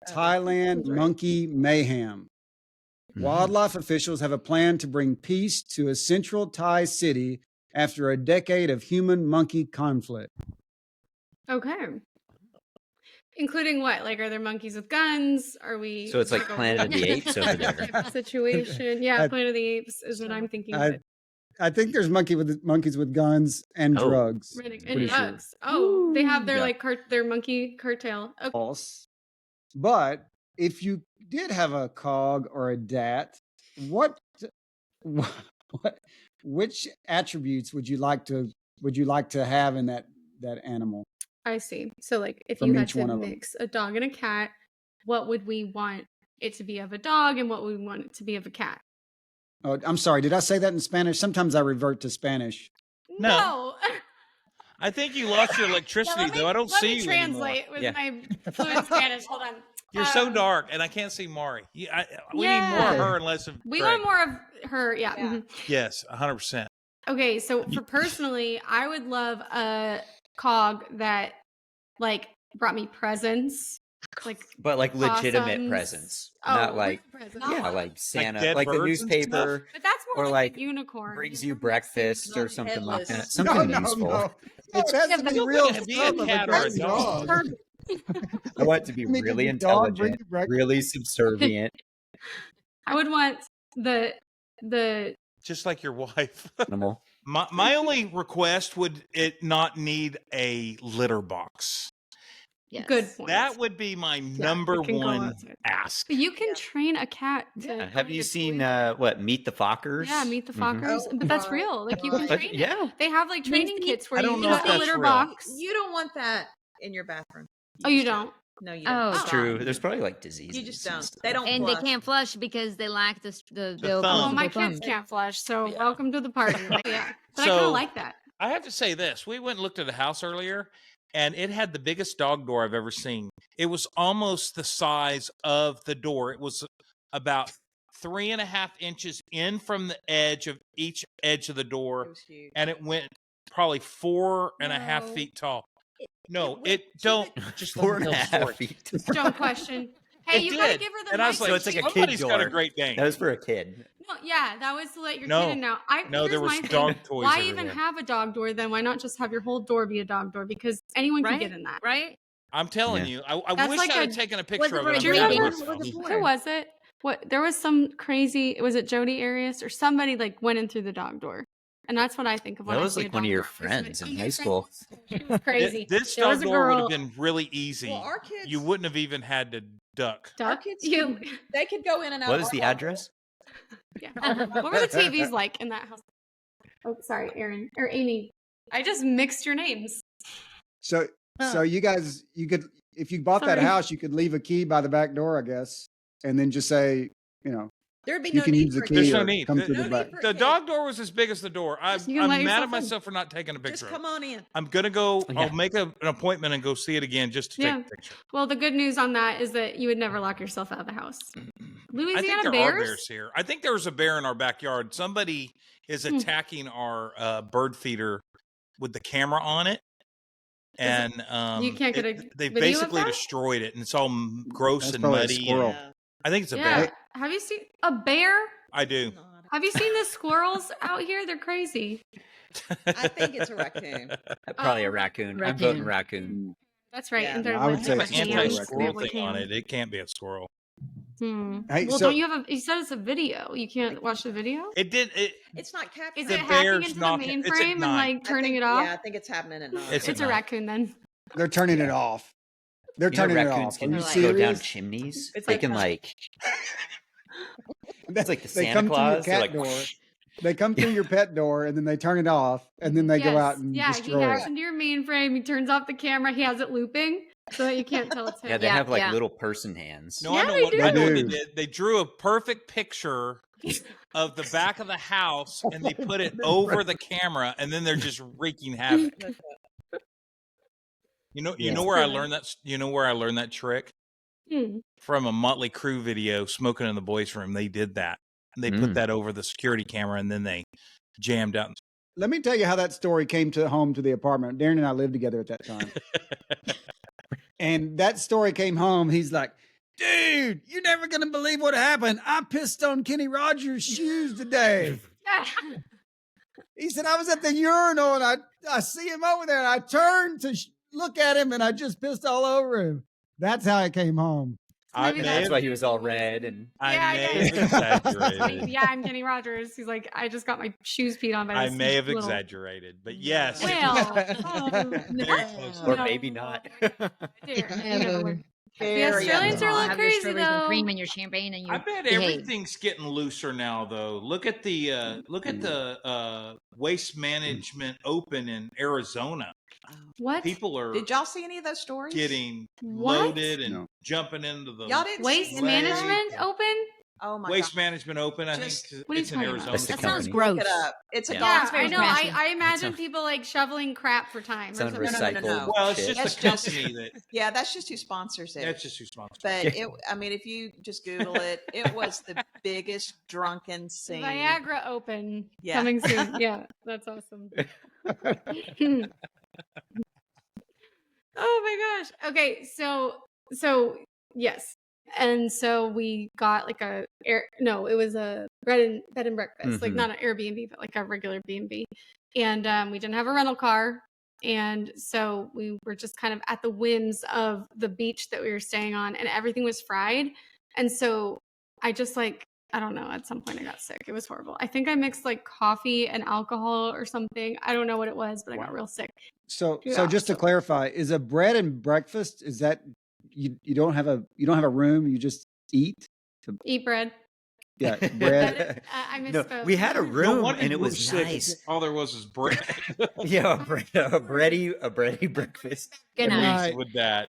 Thailand monkey mayhem. Wildlife officials have a plan to bring peace to a central Thai city after a decade of human-monkey conflict. Okay. Including what? Like, are there monkeys with guns? Are we? So it's like Planet of the Apes over there. Situation. Yeah, Planet of the Apes is what I'm thinking. I think there's monkeys with guns and drugs. And drugs. Sure. Oh, they have their their monkey cartel. Okay. False. But if you did have a cog or a dat, which attributes would you like to have in that animal? I see. So like if you had to mix a dog and a cat, what would we want it to be of a dog and what would we want it to be of a cat? Oh, I'm sorry. Did I say that in Spanish? Sometimes I revert to Spanish. No. I think you lost your electricity, though. I don't see you translate anymore. With my fluent Spanish. Hold on. You're so dark, and I can't see Mari. We need more of her and less of We Greg. want more of her, yeah. Mm-hmm. Yes, 100%. Okay, so for personally, I would love a cog that, like, brought me presents. But like legitimate presents. Not like like Santa, like the newspaper. But that's more or like a unicorn. Brings you breakfast or something like that. Something useful. No. It has to be real stuff of a great dog. I want it to be really intelligent, really subservient. I would want the just like your wife. Animal. My only request would it not need a litter box. Yes. Good point. That would be my number one ask. But you can train a cat to Have you seen Meet the Fockers? Yeah, Meet the Fockers. But that's real. Like you can train it. Yeah. They have like training kits where you put the litter box. You don't want that in your bathroom. You don't? No, you don't. Oh, it's true. There's probably like diseases. You just don't. They don't. And they can't flush because they lack the Oh, my kids can't flush. So welcome to the party. But I kind of like that. I have to say this: we went and looked at a house earlier, and it had the biggest dog door I've ever seen. It was almost the size of the door. It was about 3.5 inches in from the edge of each edge of the door, and it went probably 4.5 feet tall. No, don't just 4.5 feet. Don't question. Hey, you gotta give her the. And I was like, so it's like a kid somebody's door. got a Great Dane. That was for a kid. No, yeah, that was to let your kid in. Now, there was dog toys. Why even have a dog door then? Why not just have your whole door be a dog door? Because anyone can get in that, right? I'm telling you, I wish I had taken a picture of it. Who was it? What? There was some crazy. Was it Jodi Arias or somebody like went in through the dog door? And that's what I think of when that was like one of your friends in high school. It was crazy. This dog door would have been really easy. Well, our kids, you wouldn't have even had to duck. Our kids, they could go in and out. What is the address? Yeah. What were the TVs like in that house? Oh, sorry, Aaron or Amy. I just mixed your names. So you guys, you could, if you bought that house, you could leave a key by the back door, I guess, and then just say, there'd be you no can need use the for key. There's or no need. Come through the back. The dog door was as big as the door. I'm mad at myself for not taking a picture. Just come on in. I'm gonna go. I'll make an appointment and go see it again just to take a picture. Well, the good news on that is that you would never lock yourself out of the house. Louisiana I think there bears? are bears here. I think there's a bear in our backyard. Somebody is attacking our bird feeder with the camera on it. And you can't get they basically destroyed it, and it's all gross and muddy. I think it's a bear. Have you seen a bear? I do. Have you seen the squirrels out here? They're crazy. I think it's a raccoon. Probably a raccoon. I'm voting raccoon. That's right. Yeah. And I would say an it's anti-squirrel thing on it. It can't be a squirrel. Hey, well, don't you have you said it's a video. You can't watch the video? It's not captured. Is it hacking into the mainframe and like turning it off? Yeah, I think it's happening at night. It's a raccoon then. They're turning it off. They're turning it off. Can go down chimneys. They can like. That's like the Santa Claus. They come through your pet door and then they turn it off and then they go out and destroy he hacks into your mainframe. He turns off the camera. He has it looping so that you can't tell it's him. Yeah, they have like little person hands. No, I know what they did. They drew a perfect picture of the back of the house and they put it over the camera and then they're just wreaking havoc. You know where I learned that? You know where I learned that trick? From a Motley Crue video, "Smoking in the Boys' Room." They did that. And they put that over the security camera, and then they jammed out. Let me tell you how that story came home to the apartment. Darren and I lived together at that time. And that story came home. He's like, dude, you're never going to believe what happened. I pissed on Kenny Rogers' shoes today. He said, I was at the urinal and I see him over there and I turned to look at him and I just pissed all over him. That's how I came home. That's why he was all red and I may have exaggerated. Yeah, I'm Kenny Rogers. He's like, I just got my shoes peed on by I this may have little... exaggerated, but yes. Well, or maybe not. The Australians are a little crazy though. Cream in your champagne and you I bet everything's getting looser now, though. Look at the Waste Management Open in Arizona. What? People are. Did y'all see any of those stories? Getting loaded and jumping into the Y'all didn't Waste Management Open. Oh my Waste God. Management Open. I think what are you it's in talking Arizona. about? That sounds gross. Look it up. It's a Yeah, golf. I know. Crashing. I imagine people like shoveling crap for time. Or Sounds something. recycled. No. Well, it's shit. just That's the company that. Yeah, that's just who sponsors it. That's just who sponsors. But I mean, if you just Google it, it was the biggest drunken scene. Viagra Open Yeah. coming soon. Yeah, that's awesome. Oh my gosh. Okay, so yes. And so we got like it was a bed and breakfast, like not an Airbnb, but like a regular B&B. And we didn't have a rental car. And so we were just kind of at the whims of the beach that we were staying on, and everything was fried. And so I just I don't know, at some point I got sick. It was horrible. I think I mixed like coffee and alcohol or something. I don't know what it was, but I got real sick. So just to clarify, is a bread and breakfast, is that you don't have a room, you just eat? Eat bread. Yeah, bread. I No, misspoke. we had a room and it was sick. nice. All there was bread. Yeah, a bready breakfast. Good night. Right. With that.